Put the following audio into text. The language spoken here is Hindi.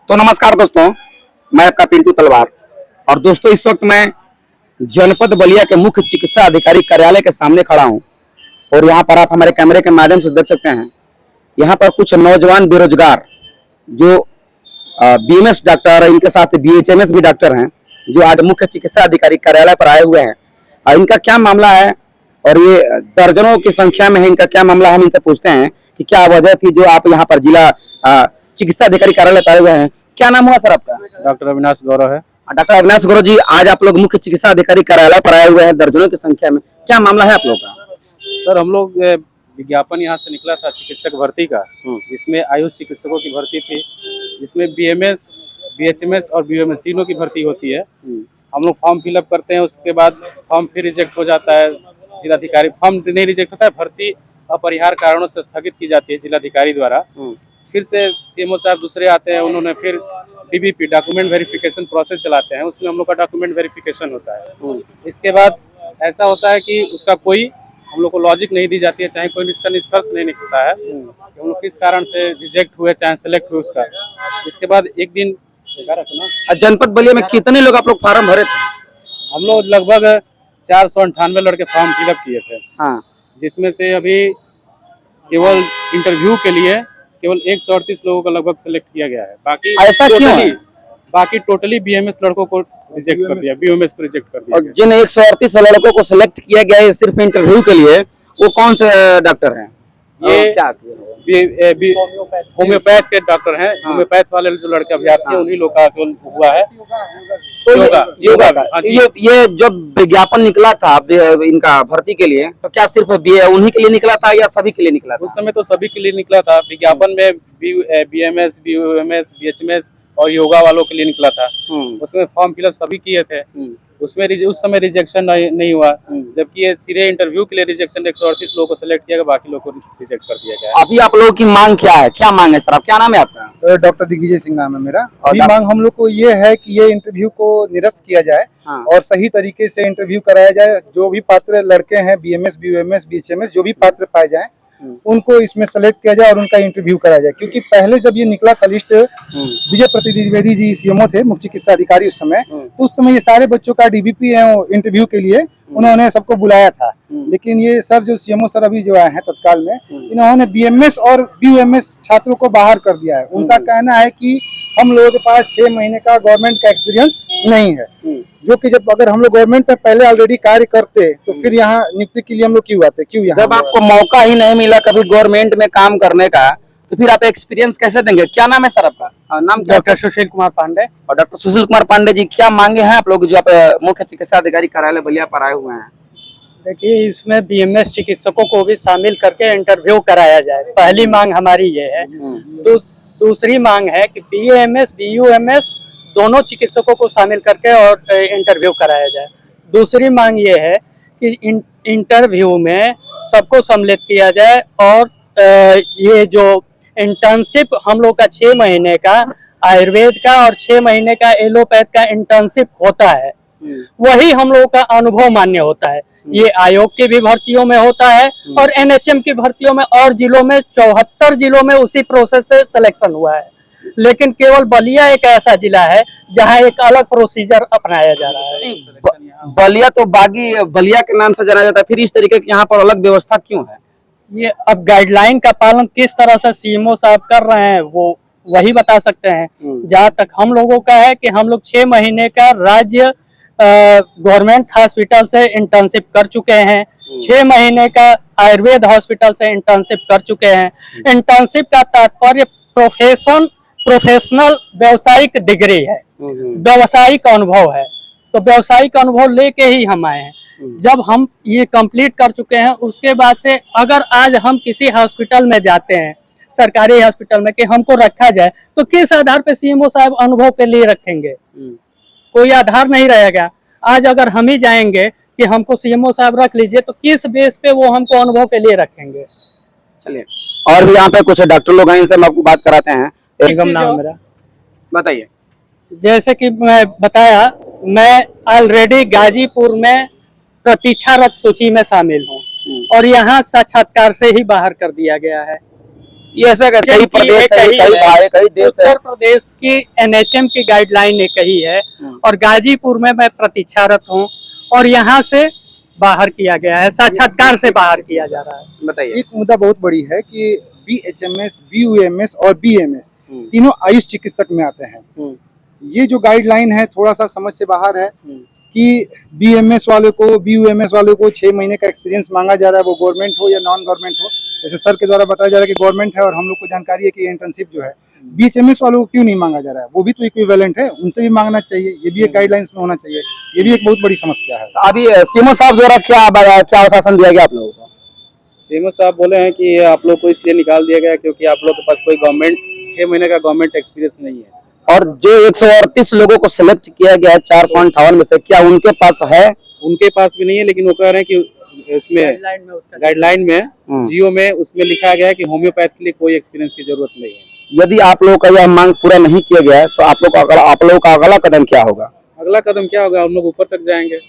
तो नमस्कार दोस्तों, मैं आपका पिंटू तलवार। और दोस्तों, इस वक्त मैं जनपद बलिया के मुख्य चिकित्सा अधिकारी कार्यालय के सामने खड़ा हूं और यहां पर आप हमारे कैमरे के माध्यम से देख सकते हैं। यहां पर कुछ नौजवान बेरोजगार जो बीएमएस डॉक्टर, इनके साथ बीएचएमएस भी डॉक्टर हैं, जो आज मुख्य चिकित्सा अधिकारी कार्यालय पर आए हुए हैं। इनका क्या मामला है और ये दर्जनों की संख्या में है, इनका क्या मामला है, हम इनसे पूछते हैं कि क्या वजह थी जो आप यहाँ पर जिला चिकित्सा अधिकारी कार्यालय पर आए हुए हैं। क्या नाम हुआ सर आपका? डॉक्टर अविनाश गौरव है। डॉक्टर अविनाश गौरव जी, आज आप लोग मुख्य चिकित्सा अधिकारी कार्यालय पर आए हुए हैं दर्जनों की संख्या में, क्या मामला है आप लोग का? सर, हम लोग विज्ञापन यहाँ से निकला था चिकित्सक भर्ती का, जिसमें आयुष चिकित्सकों की भर्ती थी, जिसमें बीएमएस, बीएचएमएस और बीयूएमएस तीनों की भर्ती होती है। हम लोग फॉर्म फिलअप करते हैं, उसके बाद फॉर्म फिर रिजेक्ट हो जाता है। जिलाधिकारी फॉर्म नहीं रिजेक्ट होता है, भर्ती अपरिहार्य कारणों से स्थगित की जाती है जिलाधिकारी द्वारा। फिर से सीएमओ साहब दूसरे आते हैं, उन्होंने फिर डीबीपी डॉक्यूमेंट वेरिफिकेशन प्रोसेस चलाते हैं, उसमें हम लोग का डॉक्यूमेंट वेरिफिकेशन होता है। इसके बाद ऐसा होता है कि उसका कोई हम लोग को लॉजिक नहीं दी जाती है, चाहे कोई इसका निष्कर्ष नहीं निकलता है कि हम लोग किस कारण से रिजेक्ट हुए चाहे सेलेक्ट हुए उसका। इसके बाद एक दिन जनपद बलिया में कितने लोग आप लोग फार्म भरे थे? हम लोग लगभग 498 लड़के फॉर्म फिलअप किए थे। हाँ, जिसमें से अभी केवल इंटरव्यू के लिए केवल 138 लोगों को लगभग सिलेक्ट किया गया है। बाकी ऐसा क्यों है? बाकी टोटली बीएमएस लड़कों को रिजेक्ट कर दिया, बीएमएस को रिजेक्ट कर दिया। और जिन 138 लड़कों को सिलेक्ट किया गया है सिर्फ इंटरव्यू के लिए, वो कौन से डॉक्टर हैं? ये क्या होम्योपैथ के डॉक्टर हैं। होम्योपैथ वाले जो लड़के अभ्यर्थी हैं, उन्हीं लोग का हुआ है। तो योगा ये जो विज्ञापन निकला था इनका भर्ती के लिए, तो क्या सिर्फ उन्हीं के लिए निकला था या सभी के लिए निकला था? उस समय तो सभी के लिए निकला था। विज्ञापन में बीएमएस, बीयूएमएस, बीएचएमएस और योगा वालों के लिए निकला था। उसमें फॉर्म फिलअप सभी किए थे। उसमें उस समय रिजेक्शन नहीं हुआ, जबकि ये सीधे इंटरव्यू के लिए रिजेक्शन 138 लोगों को सिलेक्ट किया गया, बाकी लोगों को रिजेक्ट कर दिया गया। अभी आप लोगों की मांग क्या है? क्या मांग है सर? आप क्या नाम है आपका? डॉक्टर दिग्विजय सिंह नाम है मेरा। अभी मांग हम लोग को ये है कि ये इंटरव्यू को निरस्त किया जाए और सही तरीके से इंटरव्यू कराया जाए। जो भी पात्र लड़के हैं, बीएमएस, बीयूएमएस, बीएचएमएस, जो भी पात्र पाए जाए उनको इसमें सेलेक्ट किया जाए और उनका इंटरव्यू कराया जाए। क्योंकि पहले जब ये निकला था लिस्ट, विजय प्रताप द्विवेदी जी सीएमओ थे, मुख्य चिकित्सा अधिकारी उस समय, तो उस समय ये सारे बच्चों का डीबीपी है इंटरव्यू के लिए उन्होंने सबको बुलाया था। लेकिन ये सर जो सीएमओ सर अभी जो आए हैं तत्काल में, इन्होंने बीएमएस और बीयूएमएस छात्रों को बाहर कर दिया है। उनका कहना है कि हम लोगों के पास 6 महीने का गवर्नमेंट का एक्सपीरियंस नहीं है, जो कि जब अगर हम लोग गवर्नमेंट में पहले ऑलरेडी कार्य करते तो फिर यहाँ नियुक्ति के लिए हम लोग क्यों आते? क्यों यहाँ? जब आपको मौका ही नहीं मिला कभी गवर्नमेंट में काम करने का, तो फिर आप एक्सपीरियंस कैसे देंगे? क्या नाम है सर आपका? नाम क्या? डॉक्टर सुशील कुमार पांडे। और डॉक्टर सुशील कुमार पांडे जी, क्या मांगे हैं आप लोग जो आप मुख्य चिकित्सा अधिकारी कार्यालय बलिया पर आए हुए हैं? देखिए, इसमें बीएमएस चिकित्सकों को भी शामिल करके इंटरव्यू कराया जाए, पहली मांग हमारी ये है। तो दूसरी मांग है कि बीएमएस, बीयूएमएस दोनों चिकित्सकों को शामिल करके और इंटरव्यू कराया जाए। दूसरी मांग ये है कि इंटरव्यू में सबको सम्मिलित किया जाए और ये जो इंटर्नशिप हम लोग का 6 महीने का आयुर्वेद का और 6 महीने का एलोपैथ का इंटर्नशिप होता है, वही हम लोगों का अनुभव मान्य होता है। ये आयोग की भी भर्तियों में होता है और एनएचएम की भर्तियों में, और जिलों में 74 जिलों में उसी प्रोसेस से सिलेक्शन हुआ है। लेकिन केवल बलिया एक ऐसा जिला है जहां एक अलग प्रोसीजर अपनाया जा रहा है। बलिया तो बागी बलिया के नाम से जाना जाता है, फिर इस तरीके की यहाँ पर अलग व्यवस्था क्यों है? ये अब गाइडलाइन का पालन किस तरह से सीएमओ साहब कर रहे हैं वो वही बता सकते हैं। जहाँ तक हम लोगों का है कि हम लोग 6 महीने का राज्य गवर्नमेंट हॉस्पिटल से इंटर्नशिप कर चुके हैं, 6 महीने का आयुर्वेद हॉस्पिटल से इंटर्नशिप कर चुके हैं। इंटर्नशिप का तात्पर्य प्रोफेशनल व्यावसायिक डिग्री है, व्यावसायिक अनुभव है। तो व्यावसायिक अनुभव लेके ही हम आए हैं। जब हम ये कंप्लीट कर चुके हैं, उसके बाद से अगर आज हम किसी हॉस्पिटल में जाते हैं, सरकारी हॉस्पिटल में, कि हमको रखा जाए, तो किस आधार पे सीएमओ साहब अनुभव के लिए रखेंगे? कोई आधार नहीं रहेगा। आज अगर हम ही जाएंगे कि हमको सीएमओ साहब रख लीजिए, तो किस बेस पे वो हमको अनुभव के लिए रखेंगे? चलिए, और भी यहाँ पे कुछ डॉक्टर लोग हैं, इनसे हम आपको बात कराते हैं। निगम नाम मेरा। बताइए। जैसे कि मैं बताया, मैं ऑलरेडी गाजीपुर में प्रतीक्षारत सूची में शामिल हूँ और यहाँ साक्षात्कार से ही बाहर कर दिया गया है। ये ऐसा कई क्योंकि प्रदेश एक है, ही कई है। भाई, कई देश है। उत्तर प्रदेश की एनएचएम की गाइडलाइन एक ही है और गाजीपुर में मैं प्रतीक्षारत हूँ और यहाँ से बाहर किया गया है, साक्षात्कार से बाहर किया जा रहा है। बताइए। एक मुद्दा बहुत बड़ी है कि BHMS, BUMS और BMS तीनों आयुष चिकित्सक में आते हैं। ये जो गाइडलाइन है थोड़ा सा समझ से बाहर है कि BMS वाले को, BUMS वाले को 6 महीने का एक्सपीरियंस मांगा जा रहा है, वो गवर्नमेंट हो या नॉन गवर्नमेंट हो। जैसे सर के द्वारा बताया जा रहा है कि गवर्नमेंट है और हम लोग को जानकारी है कि इंटर्नशिप जो है BHMS वालों को क्यों नहीं मांगा जा रहा है, वो भी तो इक्विवेलेंट है, उनसे भी मांगना चाहिए। ये भी एक गाइडलाइंस में होना चाहिए, ये भी एक बहुत बड़ी समस्या है। तो अभी सीएमओ साहब द्वारा क्या आश्वासन दिया गया आप लोगों को? सीएमओ साहब बोले हैं कि आप लोग को इसलिए निकाल दिया गया क्योंकि आप लोग के पास कोई गवर्नमेंट 6 महीने का गवर्नमेंट एक्सपीरियंस नहीं है। और जो 138 लोगों को सिलेक्ट किया गया है 458 में से, क्या उनके पास है? उनके पास भी नहीं है, लेकिन वो कह रहे हैं कि उसमें गाइडलाइन में जियो में उसमें लिखा गया है कि होम्योपैथ के लिए कोई एक्सपीरियंस की जरूरत नहीं है। यदि आप लोगों का यह मांग पूरा नहीं किया गया है तो आप लोगों का अगला कदम क्या होगा? अगला कदम क्या होगा, हम लोग ऊपर तक जाएंगे।